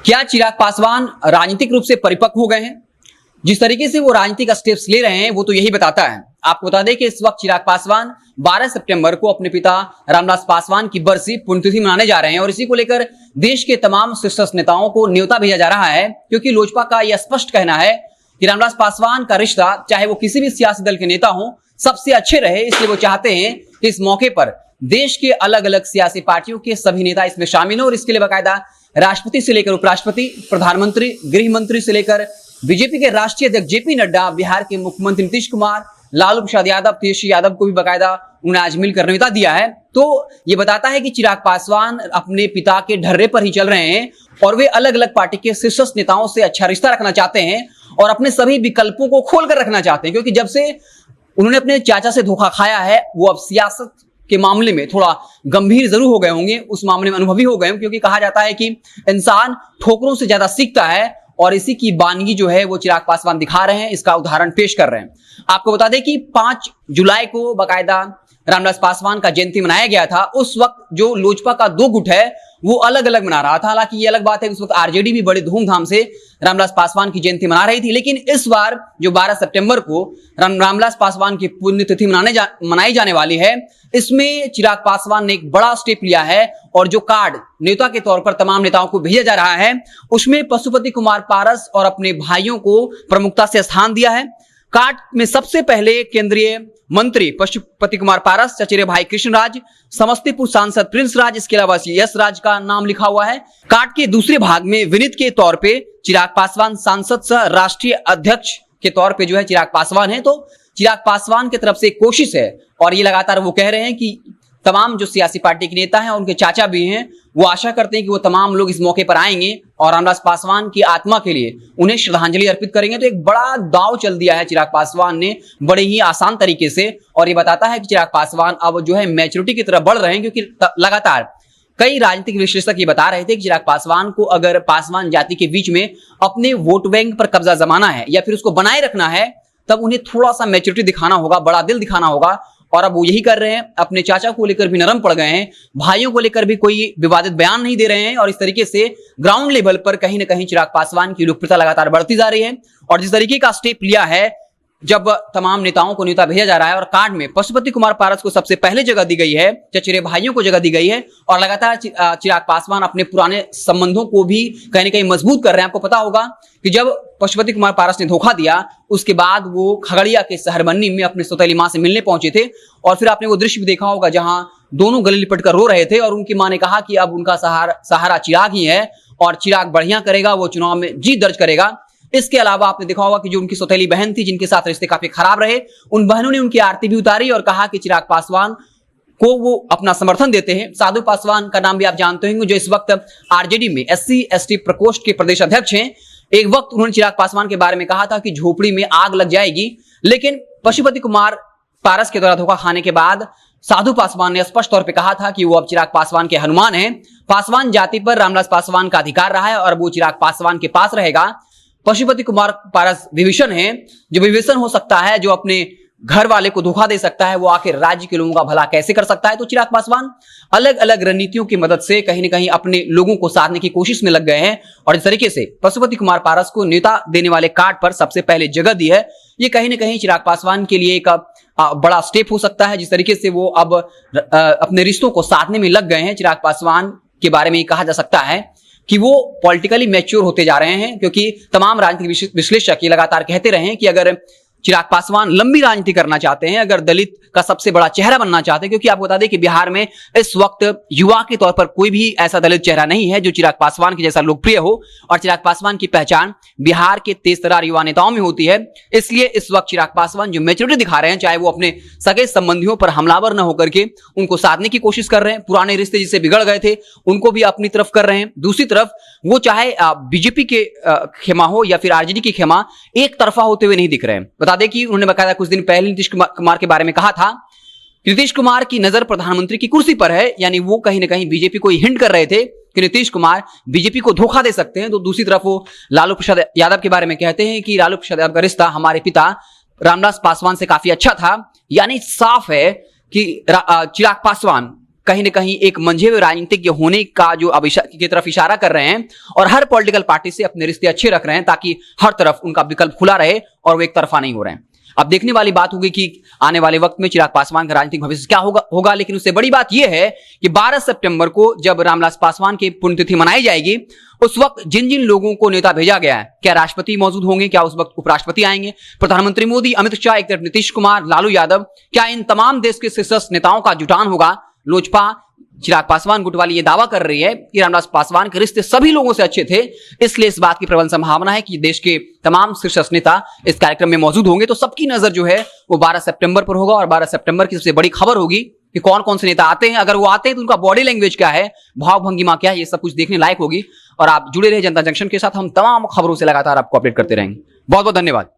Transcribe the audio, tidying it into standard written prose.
क्या चिराग पासवान राजनीतिक रूप से परिपक्व हो गए हैं? जिस तरीके से वो राजनीतिक स्टेप्स ले रहे हैं वो तो यही बताता है। आपको बता दें कि इस वक्त चिराग पासवान 12 सितंबर को अपने पिता रामविलास पासवान की बरसी पुण्यतिथि मनाने जा रहे हैं और इसी को लेकर देश के तमाम शीर्षस्थ नेताओं को न्योता भेजा जा रहा है, क्योंकि लोजपा का यह स्पष्ट कहना है कि रामविलास पासवान का रिश्ता, चाहे वो किसी भी सियासी दल के नेता हो, सबसे अच्छे रहे। इसलिए वो चाहते हैं कि इस मौके पर देश के अलग अलग सियासी पार्टियों के सभी नेता इसमें शामिल हो और इसके लिए बाकायदा राष्ट्रपति से लेकर उपराष्ट्रपति, प्रधानमंत्री, गृह मंत्री से लेकर बीजेपी के राष्ट्रीय अध्यक्ष जेपी नड्डा, बिहार के मुख्यमंत्री नीतीश कुमार, लालू प्रसाद यादव, तेजस्वी यादव को भी बाकायदा उन्हें आज मिलकर न्योता दिया है। तो ये बताता है कि चिराग पासवान अपने पिता के ढर्रे पर ही चल रहे हैं और वे अलग अलग पार्टी के शीर्षस्थ नेताओं से अच्छा रिश्ता रखना चाहते हैं और अपने सभी विकल्पों को खोलकर रखना चाहते हैं, क्योंकि जब से उन्होंने अपने चाचा से धोखा खाया है वो अब सियासत के मामले में थोड़ा गंभीर जरूर हो गए होंगे, उस मामले में अनुभवी हो गए होंगे, क्योंकि कहा जाता है कि इंसान ठोकरों से ज्यादा सीखता है और इसी की बानगी जो है वो चिराग पासवान दिखा रहे हैं, इसका उदाहरण पेश कर रहे हैं। आपको बता दें कि 5 जुलाई को बाकायदा रामविलास पासवान का जयंती मनाया गया था। उस वक्त जो लोजपा का 2 गुट है वो अलग अलग मना रहा था। हालांकि ये अलग बात है कि उस वक्त आरजेडी भी बड़े धूमधाम से रामविलास पासवान की जयंती मना रही थी, लेकिन इस बार जो 12 सितंबर को रामविलास पासवान की पुण्यतिथि मनाई जाने वाली है, इसमें चिराग पासवान ने एक बड़ा स्टेप लिया है और जो कार्ड नेता के तौर पर तमाम नेताओं को भेजा जा रहा है उसमें पशुपति कुमार पारस और अपने भाइयों को प्रमुखता से स्थान दिया है। कार्ड में सबसे पहले केंद्रीय मंत्री पशुपति कुमार पारस, चचेरे भाई कृष्णराज, समस्तीपुर सांसद प्रिंस राज, इसके अलावा यश राज का नाम लिखा हुआ है। कार्ड के दूसरे भाग में विनीत के तौर पे चिराग पासवान सांसद सह राष्ट्रीय अध्यक्ष के तौर पे जो है चिराग पासवान है। तो चिराग पासवान की तरफ से कोशिश है और ये लगातार वो कह रहे हैं कि तमाम जो सियासी पार्टी के नेता हैं, उनके चाचा भी हैं, वो आशा करते हैं कि वो तमाम लोग इस मौके पर आएंगे और रामविलास पासवान की आत्मा के लिए उन्हें श्रद्धांजलि अर्पित करेंगे। तो एक बड़ा दांव चल दिया है चिराग पासवान ने बड़े ही आसान तरीके से, और ये बताता है कि चिराग पासवान अब जो है मैच्योरिटी की तरफ बढ़ रहे हैं, क्योंकि लगातार कई राजनीतिक विश्लेषक ये बता रहे थे कि चिराग पासवान को अगर पासवान जाति के बीच में अपने वोट बैंक पर कब्जा जमाना है या फिर उसको बनाए रखना है, तब उन्हें थोड़ा सा मैच्योरिटी दिखाना होगा, बड़ा दिल दिखाना होगा, और अब वो यही कर रहे हैं। अपने चाचा को लेकर भी नरम पड़ गए हैं, भाइयों को लेकर भी कोई विवादित बयान नहीं दे रहे हैं और इस तरीके से ग्राउंड लेवल पर कहीं ना कहीं चिराग पासवान की लोकप्रियता लगातार बढ़ती जा रही है। और जिस तरीके का स्टेप लिया है, जब तमाम नेताओं को न्योता भेजा जा रहा है और कार्ड में पशुपति कुमार पारस को सबसे पहले जगह दी गई है, चचेरे भाइयों को जगह दी गई है और लगातार चिराग पासवान अपने पुराने संबंधों को भी कहीं ना कहीं मजबूत कर रहे हैं। आपको पता होगा कि जब पशुपति कुमार पारस ने धोखा दिया, उसके बाद वो खगड़िया के सहरबन्नी में अपने सौतेली मां से मिलने पहुंचे थे और फिर आपने वो दृश्य भी देखा होगा जहां दोनों गले लिपट कर रो रहे थे और उनकी मां ने कहा कि अब उनका सहारा चिराग ही है और चिराग बढ़िया करेगा, वो चुनाव में जीत दर्ज करेगा। इसके अलावा आपने देखा होगा कि जो उनकी सौतेली बहन थी, जिनके साथ रिश्ते काफी खराब रहे, उन बहनों ने उनकी आरती भी उतारी और कहा कि चिराग पासवान को वो अपना समर्थन देते हैं। साधु पासवान का नाम भी आप जानते होंगे, जो इस वक्त आरजेडी में SC/ST प्रकोष्ठ के प्रदेश अध्यक्ष हैं। एक वक्त उन्होंने चिराग पासवान के बारे में कहा था कि झोपड़ी में आग लग जाएगी, लेकिन पशुपति कुमार पारस के द्वारा धोखा खाने के बाद साधु पासवान ने स्पष्ट तौर पे कहा था कि वो अब चिराग पासवान के हनुमान हैं। पासवान जाति पर रामविलास पासवान का अधिकार रहा है और वो चिराग पासवान के पास रहेगा। पशुपति कुमार पारस विभीषण है, जो विभीषण हो सकता है, जो अपने घर वाले को धोखा दे सकता है, वो आखिर राज्य के लोगों का भला कैसे कर सकता है। तो चिराग पासवान अलग अलग रणनीतियों की मदद से कहीं ना कहीं अपने लोगों को साधने की कोशिश में लग गए हैं और इस तरीके से पशुपति कुमार पारस को न्योता देने वाले कार्ड पर सबसे पहले जगह दी है। ये कहीं ना कहीं चिराग पासवान के लिए एक बड़ा स्टेप हो सकता है, जिस तरीके से वो अब अपने रिश्तों को साधने में लग गए हैं। चिराग पासवान के बारे में कहा जा सकता है कि वो पॉलिटिकली मैच्योर होते जा रहे हैं, क्योंकि तमाम राजनीतिक विश्लेषक ये लगातार कहते रहे हैं कि अगर चिराग पासवान लंबी राजनीति करना चाहते हैं, अगर दलित का सबसे बड़ा चेहरा बनना चाहते हैं, क्योंकि आपको बता दें कि बिहार में इस वक्त युवा के तौर पर कोई भी ऐसा दलित चेहरा नहीं है जो चिराग पासवान के जैसा लोकप्रिय हो और चिराग पासवान की पहचान बिहार के तेज-तर्रार युवा नेताओं में होती है। इसलिए इस वक्त चिराग पासवान जो मैच्योरिटी दिखा रहे हैं, चाहे वो अपने सगे संबंधियों पर हमलावर न होकर के उनको साधने की कोशिश कर रहे हैं, पुराने रिश्ते जिससे बिगड़ गए थे उनको भी अपनी तरफ कर रहे हैं। दूसरी तरफ वो चाहे बीजेपी के खेमा हो या फिर आरजेडी की खेमा, एक तरफा होते हुए नहीं दिख रहे हैं। बता दें कि उन्होंने बकायदा कुछ दिन पहले नीतीश कुमार के बारे में कहा था कि नीतीश कुमार की नजर प्रधानमंत्री की कुर्सी पर है, यानी वो कहीं ना कहीं बीजेपी को हिंट कर रहे थे कि नीतीश कुमार बीजेपी को धोखा दे सकते हैं। तो दूसरी तरफ वो लालू प्रसाद यादव के बारे में कहते हैं कि लालू प्रसाद यादव का रिश्ता हमारे पिता रामविलास पासवान से काफी अच्छा था। यानी साफ है कि चिराग पासवान कहीं ना कहीं एक मंझे हुए राजनीतिज्ञ होने का जो की तरफ इशारा कर रहे हैं और हर पॉलिटिकल पार्टी से अपने रिश्ते अच्छे रख रहे हैं ताकि हर तरफ उनका विकल्प खुला रहे और वो एक तरफा नहीं हो रहे हैं। अब देखने वाली बात होगी कि आने वाले वक्त में चिराग पासवान का राजनीतिक भविष्य क्या होगा। लेकिन उससे बड़ी बात यह है कि 12 सितंबर को जब रामविलास पासवान की पुण्यतिथि मनाई जाएगी, उस वक्त जिन जिन लोगों को नेता भेजा गया है, क्या राष्ट्रपति मौजूद होंगे, क्या उस वक्त उपराष्ट्रपति आएंगे, प्रधानमंत्री मोदी, अमित शाह, एक तरफ नीतीश कुमार, लालू यादव, क्या इन तमाम देश के शीर्ष नेताओं का जुटान होगा। लोजपा चिराग पासवान गुट वाली ये दावा कर रही है कि रामविलास पासवान के रिश्ते सभी लोगों से अच्छे थे, इसलिए इस बात की प्रबल संभावना है कि देश के तमाम शीर्ष नेता इस कार्यक्रम में मौजूद होंगे। तो सबकी नजर जो है वो 12 सितंबर पर होगा और 12 सितंबर की सबसे बड़ी खबर होगी कि कौन कौन से नेता आते हैं, अगर वो आते हैं तो उनका बॉडी लैंग्वेज क्या है, भाव भंगिमा क्या है, ये सब कुछ देखने लायक होगी। और आप जुड़े रहे जनता जंक्शन के साथ, हम तमाम खबरों से लगातार आपको अपडेट करते रहेंगे। बहुत बहुत धन्यवाद।